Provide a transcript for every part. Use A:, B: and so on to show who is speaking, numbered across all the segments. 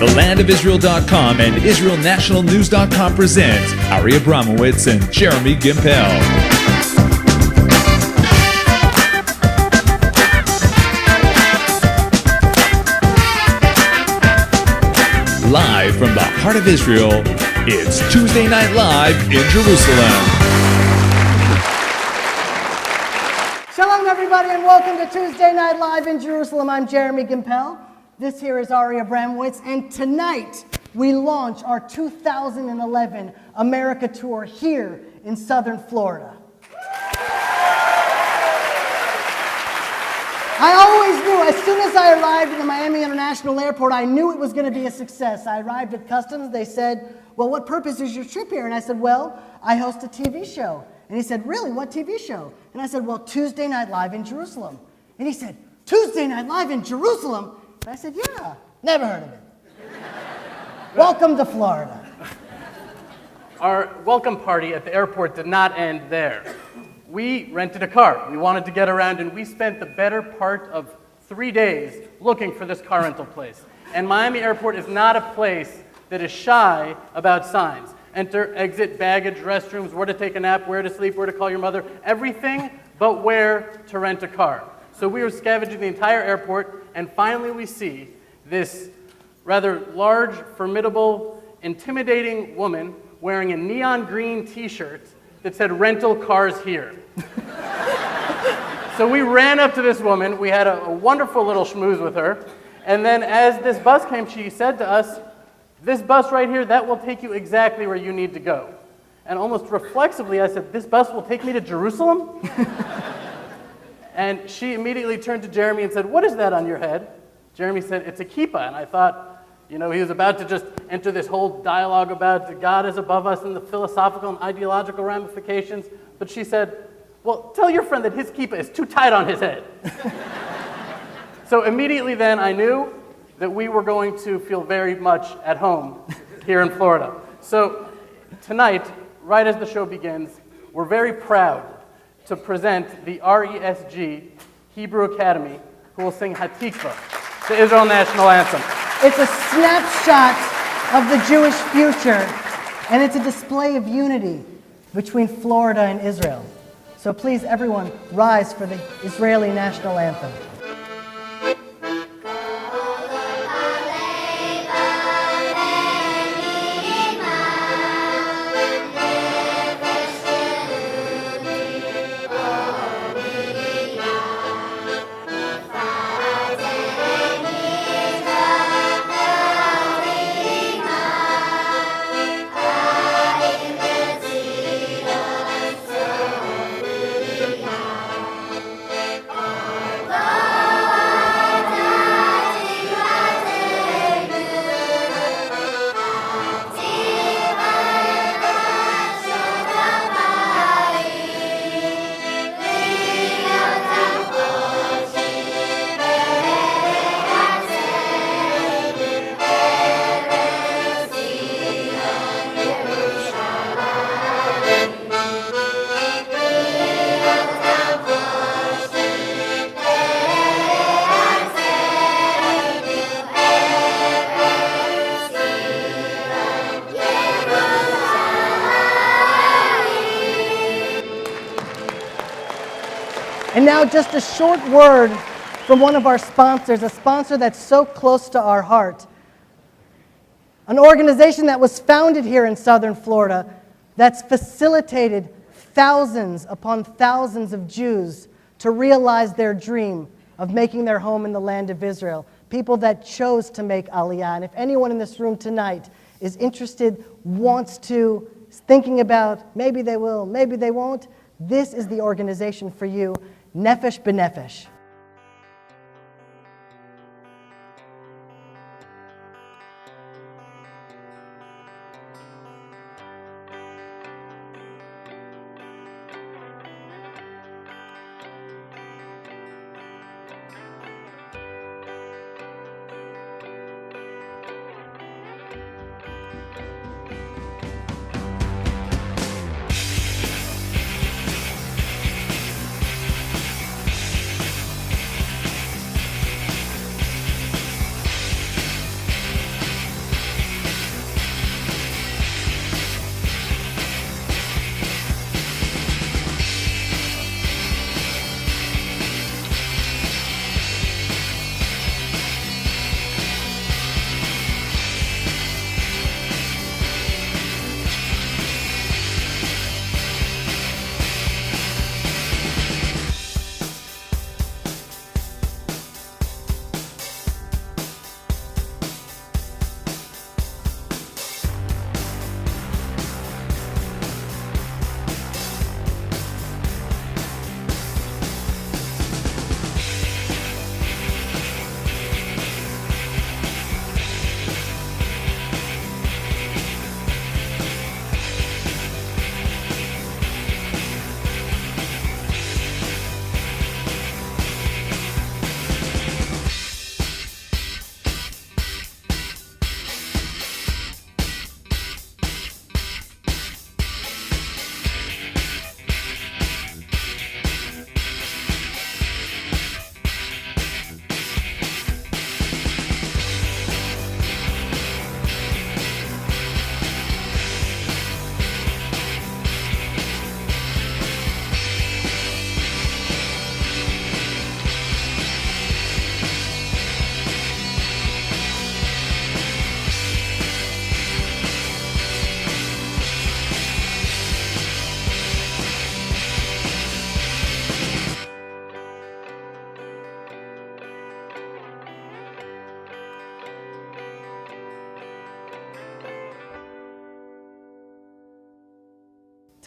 A: TheLandofIsrael.com and IsraelNationalNews.com present Ari Abramowitz and Jeremy Gimpel. Live from the heart of Israel, it's Tuesday Night Live in Jerusalem.
B: Shalom everybody and welcome to Tuesday Night Live in Jerusalem. I'm Jeremy Gimpel. This here is Ari Abramowitz, and tonight we launch our 2011 America Tour here in Southern Florida. I always knew, as soon as I arrived at the Miami International Airport, I knew it was going to be a success. I arrived at customs, they said, well, what purpose is your trip here? And I said, well, I host a TV show. And he said, really, what TV show? And I said, well, Tuesday Night Live in Jerusalem. And he said, Tuesday Night Live in Jerusalem? And I said, yeah, never heard of it. Welcome to Florida.
C: Our welcome party at the airport did not end there. We rented a car. We wanted to get around, and we spent the better part of 3 days looking for this car rental place. And Miami Airport is not a place that is shy about signs. Enter, exit, baggage, restrooms, where to take a nap, where to sleep, where to call your mother, everything but where to rent a car. So we were scavenging the entire airport, and finally we see this rather large, formidable, intimidating woman wearing a neon green t-shirt that said rental cars here. So we ran up to this woman, we had a wonderful little schmooze with her, and then as this bus came, she said to us, this bus right here, that will take you exactly where you need to go. And almost reflexively, I said, this bus will take me to Jerusalem? And she immediately turned to Jeremy and said, what is that on your head? Jeremy said, it's a kippah. And I thought, he was about to just enter this whole dialogue about God is above us and the philosophical and ideological ramifications. But she said, well, tell your friend that his kippah is too tight on his head. So immediately then I knew that we were going to feel very much at home here in Florida. So tonight, right as the show begins, we're very proud to present the RESG Hebrew Academy, who will sing Hatikvah, the Israel national anthem.
B: It's a snapshot of the Jewish future, and it's a display of unity between Florida and Israel. So please, everyone, rise for the Israeli national anthem. And now just a short word from one of our sponsors, a sponsor that's so close to our heart. An organization that was founded here in Southern Florida that's facilitated thousands upon thousands of Jews to realize their dream of making their home in the land of Israel. People that chose to make Aliyah. And if anyone in this room tonight is interested, wants to, is thinking about maybe they will, maybe they won't, this is the organization for you. Nefesh B'Nefesh.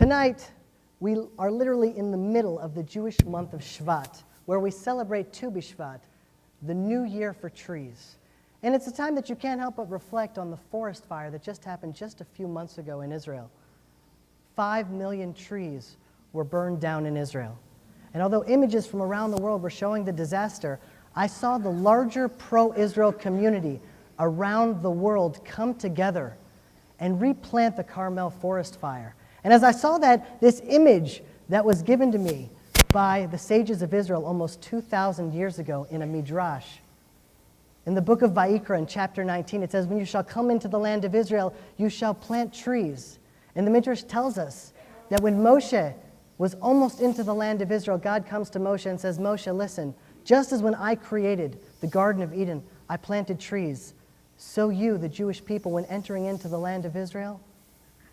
B: Tonight, we are literally in the middle of the Jewish month of Shvat, where we celebrate Tu B'Shvat, the new year for trees. And it's a time that you can't help but reflect on the forest fire that just happened just a few months ago in Israel. 5 million trees were burned down in Israel. And although images from around the world were showing the disaster, I saw the larger pro-Israel community around the world come together and replant the Carmel forest fire. And as I saw that, this image that was given to me by the sages of Israel almost 2,000 years ago in a midrash. In the book of Vayikra, in chapter 19, it says, when you shall come into the land of Israel, you shall plant trees. And the midrash tells us that when Moshe was almost into the land of Israel, God comes to Moshe and says, Moshe, listen, just as when I created the Garden of Eden, I planted trees, so you, the Jewish people, when entering into the land of Israel,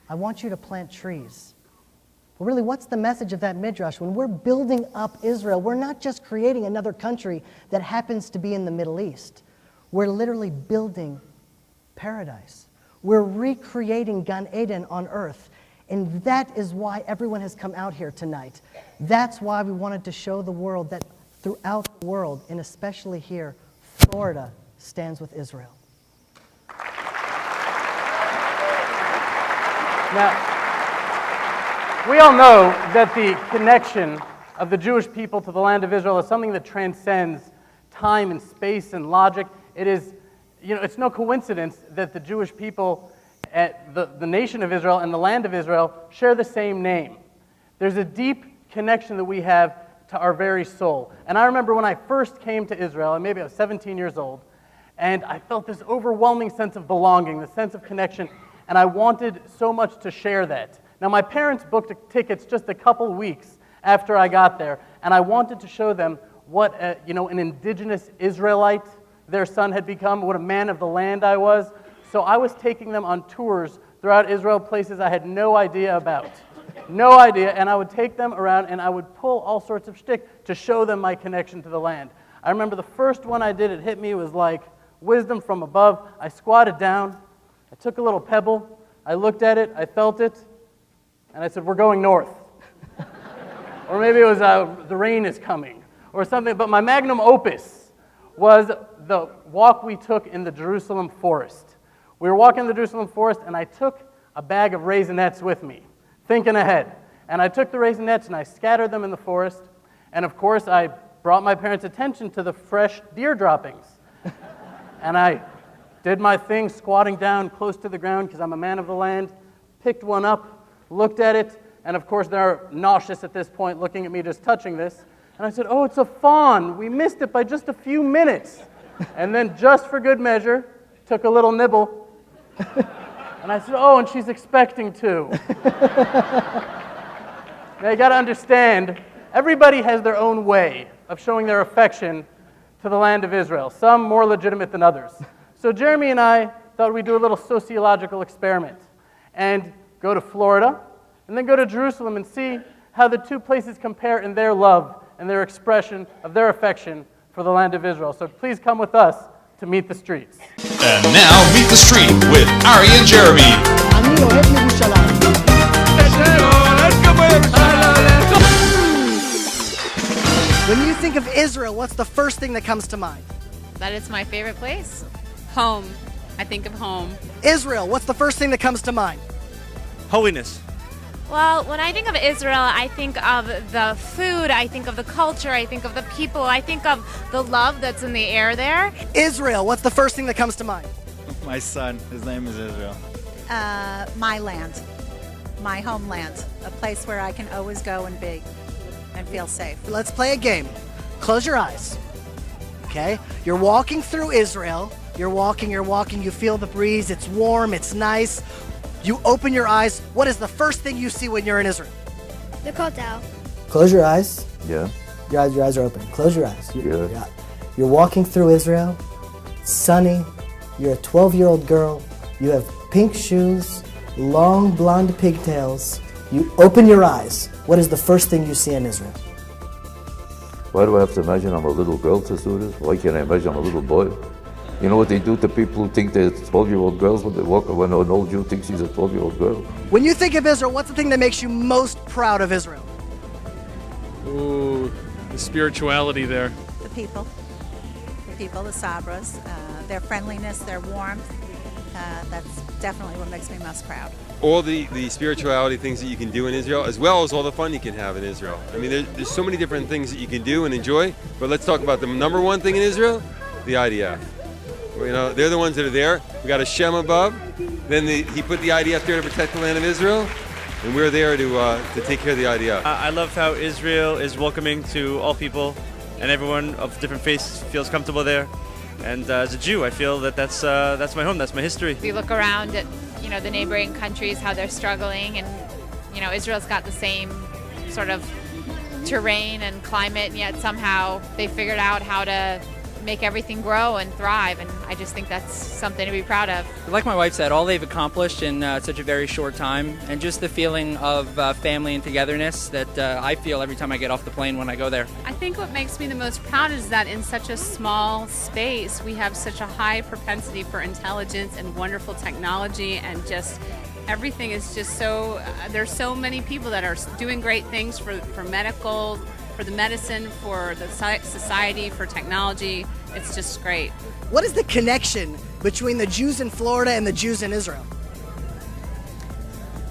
B: I want you to plant trees. Well, really, what's the message of that midrash? When we're building up Israel, we're not just creating another country that happens to be in the Middle East. We're literally building paradise. We're recreating Gan Eden on earth. And that is why everyone has come out here tonight. That's why we wanted to show the world that throughout the world, and especially here, Florida stands with Israel.
C: Now, we all know that the connection of the Jewish people to the land of Israel is something that transcends time and space and logic. It is, it's no coincidence that the Jewish people, the nation of Israel and the land of Israel share the same name. There's a deep connection that we have to our very soul. And I remember when I first came to Israel, and maybe I was 17 years old, and I felt this overwhelming sense of belonging, the sense of connection, and I wanted so much to share that. Now, my parents booked tickets just a couple weeks after I got there, and I wanted to show them what an indigenous Israelite their son had become, what a man of the land I was. So I was taking them on tours throughout Israel, places I had no idea about. No idea, and I would take them around and I would pull all sorts of shtick to show them my connection to the land. I remember the first one I did, it hit me, it was like wisdom from above. I squatted down, I took a little pebble, I looked at it, I felt it, and I said, we're going north. Or maybe it was the rain is coming, or something. But my magnum opus was the walk we took in the Jerusalem forest. We were walking in the Jerusalem forest, and I took a bag of raisinets with me, thinking ahead. And I took the raisinets, and I scattered them in the forest. And of course, I brought my parents' attention to the fresh deer droppings. And I did my thing, squatting down close to the ground, because I'm a man of the land, picked one up, looked at it, and of course they're nauseous at this point, looking at me just touching this. And I said, oh, it's a fawn. We missed it by just a few minutes. And then just for good measure, took a little nibble. And I said, oh, and she's expecting to. Now you got to understand, everybody has their own way of showing their affection to the land of Israel, some more legitimate than others. So Jeremy and I thought we'd do a little sociological experiment and go to Florida and then go to Jerusalem and see how the two places compare in their love and their expression of their affection for the land of Israel. So please come with us to Meet the Streets.
A: And now, Meet the Street with Ari and Jeremy.
B: When you think of Israel, what's the first thing that comes to mind?
D: That it's my favorite place. Home. I think of home.
B: Israel, what's the first thing that comes to mind?
E: Holiness.
D: Well, when I think of Israel, I think of the food, I think of the culture, I think of the people, I think of the love that's in the air there.
B: Israel, what's the first thing that comes to mind?
E: My son, his name is Israel.
F: My land, my homeland, a place where I can always go and be and feel safe.
B: Let's play a game. Close your eyes. Okay? You're walking through Israel. You're walking, you feel the breeze, it's warm, it's nice. You open your eyes. What is the first thing you see when you're in Israel?
G: The Kotel.
B: Close your eyes.
H: Yeah.
B: Your eyes are open. Close your eyes.
H: Yeah.
B: You're walking through Israel. It's sunny. You're a 12-year-old girl. You have pink shoes, long blonde pigtails. You open your eyes. What is the first thing you see in Israel?
H: Why do I have to imagine I'm a little girl to do this? Why can't I imagine I'm a little boy?
G: You know what they do to people who think they're 12-year-old girls when they walk, when an old Jew thinks he's a 12-year-old girl?
B: When you think of Israel, what's the thing that makes you most proud of Israel?
H: Ooh, the spirituality there.
F: The people, the Sabras, their friendliness, their warmth. That's definitely what makes me most proud.
I: All the spirituality things that you can do in Israel, as well as all the fun you can have in Israel. I mean, there's so many different things that you can do and enjoy, but let's talk about the number one thing in Israel, the IDF. You know, they're the ones that are there. We got a Shem above. Then he put the IDF there to protect the land of Israel, and we're there to take care of the IDF.
E: I love how Israel is welcoming to all people, and everyone of different faiths feels comfortable there. And as a Jew, I feel that that's my home, that's my history.
D: If you look around at, the neighboring countries, how they're struggling, and, Israel's got the same sort of terrain and climate, and yet somehow they figured out how to make everything grow and thrive, and I just think that's something to be proud of.
J: Like my wife said, all they've accomplished in such a very short time, and just the feeling of family and togetherness that I feel every time I get off the plane when I go there.
K: I think what makes me the most proud is that in such a small space, we have such a high propensity for intelligence and wonderful technology, and just everything is just so, there's so many people that are doing great things for medical, for the medicine, for the society, for technology. It's just great.
B: What is the connection between the Jews in Florida and the Jews in Israel?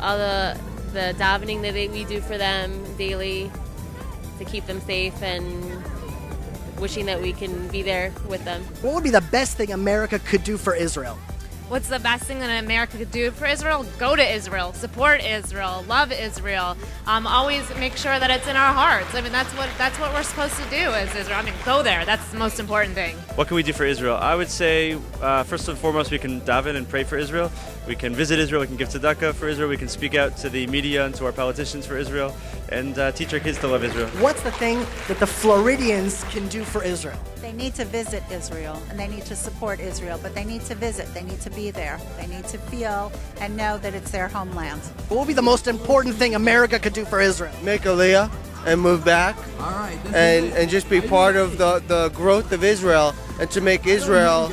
L: All the davening that we do for them daily to keep them safe, and wishing that we can be there with them.
B: What would be the best thing America could do for Israel?
D: What's the best thing that America could do for Israel? Go to Israel, support Israel, love Israel. Always make sure that it's in our hearts. I mean, that's what we're supposed to do as Israel. I mean, go there. That's the most important thing.
E: What can we do for Israel? I would say, first and foremost, we can daven and pray for Israel. We can visit Israel. We can give tzedakah for Israel. We can speak out to the media and to our politicians for Israel, and teach our kids to love Israel.
B: What's the thing that the Floridians can do for Israel?
F: They need to visit Israel, and they need to support Israel, but they need to visit. They need to be there. They need to feel and know that it's their homeland.
B: What would be the most important thing America could do for Israel?
M: Make Aliyah and move back, and just be part of the growth of Israel, and to make Israel,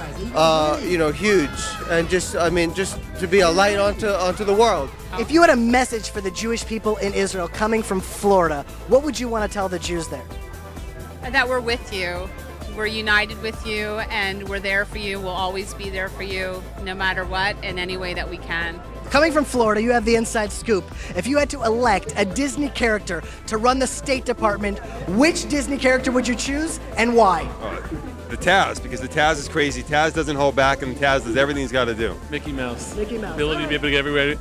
M: huge, and just to be a light onto the world.
B: If you had a message for the Jewish people in Israel coming from Florida, what would you want to tell the Jews there?
K: That we're with you. We're united with you, and we're there for you. We'll always be there for you, no matter what, in any way that we can.
B: Coming from Florida, you have the inside scoop. If you had to elect a Disney character to run the State Department, which Disney character would you choose and why?
I: The Taz, because the Taz is crazy. Taz doesn't hold back, and the Taz does everything he's got to do.
H: Mickey Mouse.
B: Mickey Mouse.
H: Ability to be able to get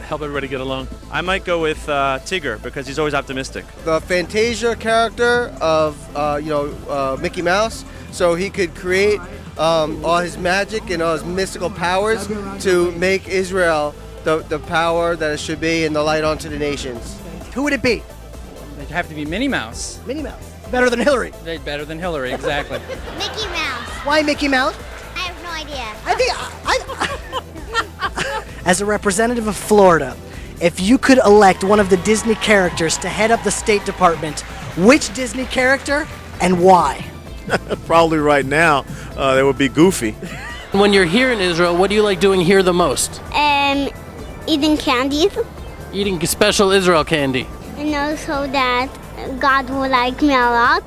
H: help everybody get along.
E: I might go with Tigger, because he's always optimistic.
M: The Fantasia character of Mickey Mouse, so he could create all his magic and all his mystical powers to make Israel the power that it should be and the light onto the nations.
B: Who would it be?
J: It'd have to be Minnie Mouse.
B: Minnie Mouse. Better than Hillary.
J: Better than Hillary, exactly.
N: Mickey Mouse.
B: Why Mickey Mouse?
N: I have no idea.
B: As a representative of Florida, if you could elect one of the Disney characters to head up the State Department, which Disney character and why?
O: Probably right now, that would be Goofy.
P: When you're here in Israel, what do you like doing here the most?
N: Eating candies.
P: Eating special Israel candy.
N: And also that God will like me a lot.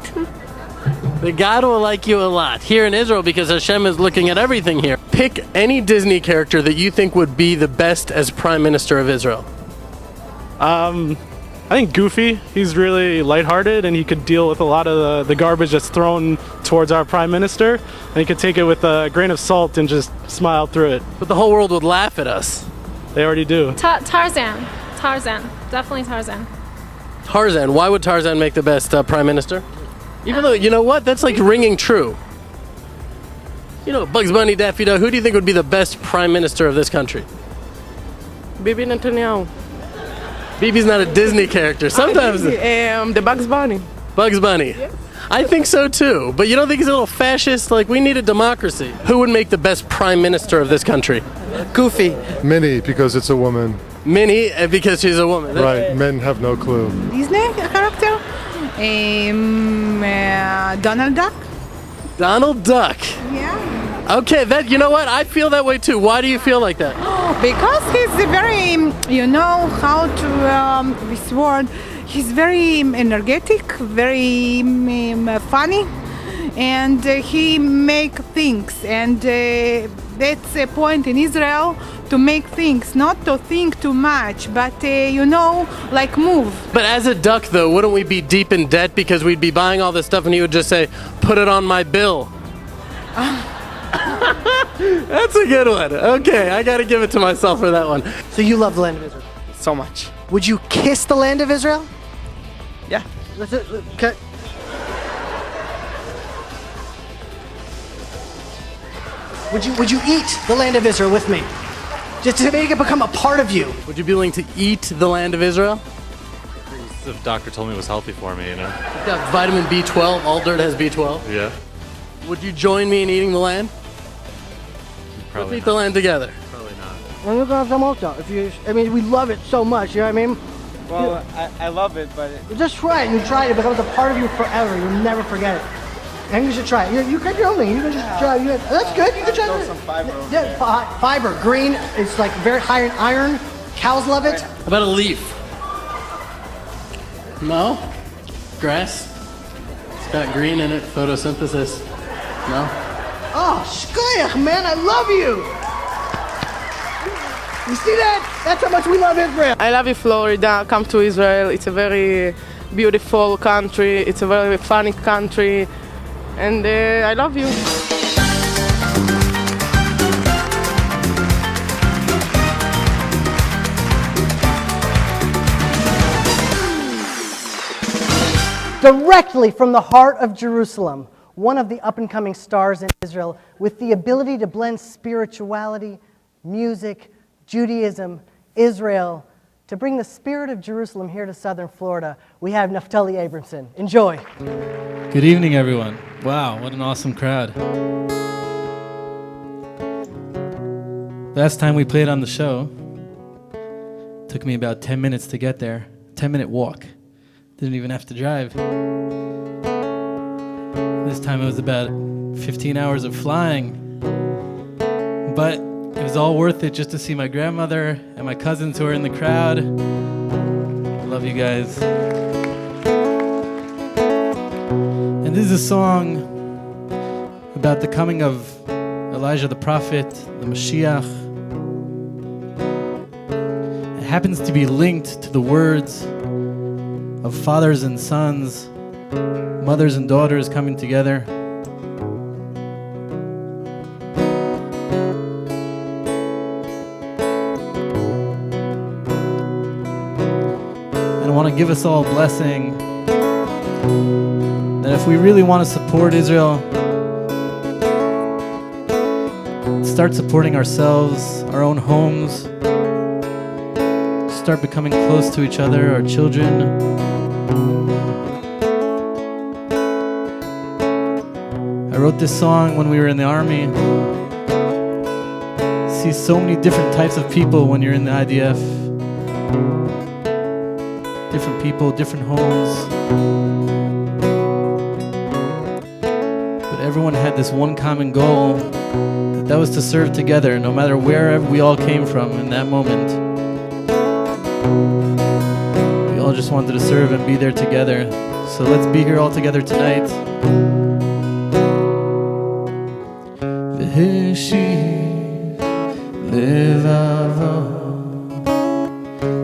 P: The God will like you a lot here in Israel because Hashem is looking at everything here. Pick any Disney character that you think would be the best as Prime Minister of Israel.
H: I think Goofy. He's really lighthearted, and he could deal with a lot of the garbage that's thrown towards our Prime Minister, and he could take it with a grain of salt and just smile through it.
P: But the whole world would laugh at us.
H: They already do.
Q: Tarzan. Definitely Tarzan.
P: Tarzan. Why would Tarzan make the best Prime Minister? Even though, you know what? That's like ringing true. Bugs Bunny, Daffy Duck, who do you think would be the best Prime Minister of this country?
Q: Bibi Netanyahu.
P: Bibi's not a Disney character. Sometimes...
Q: the Bugs Bunny.
P: Bugs Bunny. Yes. I think so too. But you don't think he's a little fascist? Like, we need a democracy. Who would make the best Prime Minister of this country?
B: Goofy.
R: Minnie, because it's a woman.
P: Minnie, because she's a woman.
R: Right, men have no clue.
Q: Disney character? Donald Duck.
P: Donald Duck.
Q: Yeah.
P: Okay, you know what? I feel that way too. Why do you feel like that?
S: Because he's very, you know how to this word. He's very energetic, very funny, and he make things. And that's a point in Israel, to make things, not to think too much, but you know, like move.
P: But as a duck, though, wouldn't we be deep in debt because we'd be buying all this stuff and he would just say, "Put it on my bill." That's a good one. Okay, I gotta give it to myself for that one.
B: So you love the land of Israel?
T: So much.
B: Would you kiss the land of Israel?
T: Yeah.
B: Okay. Would you eat the land of Israel with me? Just to make it become a part of you.
P: Would you be willing to eat the land of Israel?
U: The doctor told me it was healthy for me, you know?
P: You've got vitamin B12. All dirt has B12.
U: Yeah.
P: Would you join me in eating the land?
U: Probably
P: Let's eat the land together.
U: Probably not.
B: Well, look at some also. We love it so much, you know what I mean?
T: Well, I love it, but...
B: Just try it. You try it, it becomes a part of you forever. You'll never forget it. I think you should try it. You cut your own thing. You can just try it. That's good. You can try it.
T: Some fiber.
B: Yeah, fiber. Green. It's like very high in iron. Cows love it.
P: How about a leaf? No? Grass? It's got green in it. Photosynthesis. No?
B: Oh, shkoyach, man. I love you. You see that? That's how much we love Israel.
Q: I love you, Florida. Come to Israel. It's a very beautiful country. It's a very funny country. And I love you.
B: Directly from the heart of Jerusalem, one of the up-and-coming stars in Israel with the ability to blend spirituality, music, Judaism, Israel, to bring the spirit of Jerusalem here to southern Florida, we have Naftali Abramson. Enjoy.
V: Good evening, everyone. Wow, what an awesome crowd. Last time we played on the show, took me about 10 minutes to get there. 10-minute walk. Didn't even have to drive. This time it was about 15 hours of flying. But it was all worth it just to see my grandmother and my cousins who are in the crowd. I love you guys. And this is a song about the coming of Elijah the prophet, the Mashiach. It happens to be linked to the words of fathers and sons, mothers and daughters coming together. And I want to give us all a blessing that if we really want to support Israel, start supporting ourselves, our own homes, start becoming close to each other, our children. I wrote this song when we were in the army. See so many different types of people when you're in the IDF. Different people, different homes. But everyone had this one common goal, that was to serve together, no matter wherever we all came from in that moment. We all just wanted to serve and be there together. So let's be here all together tonight. V'heshiv levavo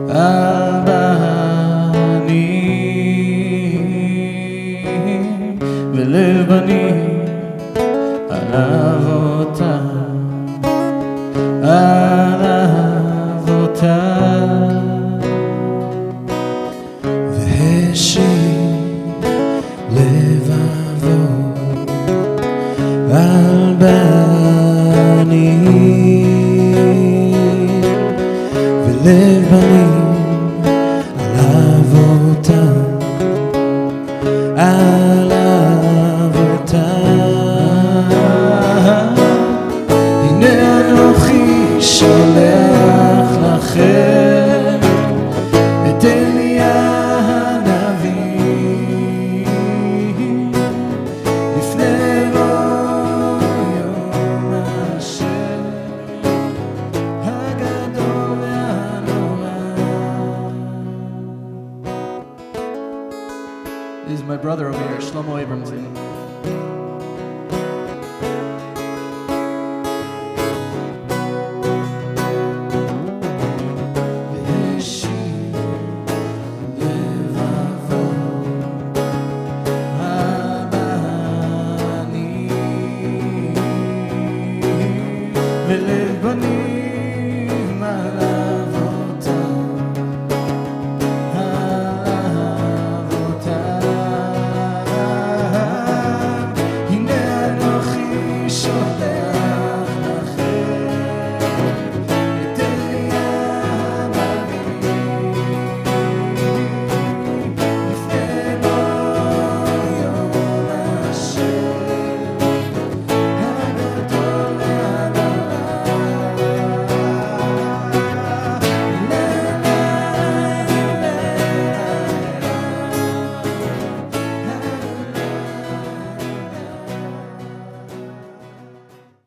V: al banim v'lev banim al avotam al avotam v'heshiv levavo al banim v'lev banim al avotam al avotam הנה אנוכי שולח לכם את אליה הנביא לפני בוא יום שלמה אברמסון.
A: ולב בנים על אבותם, הנה אנוכי שותק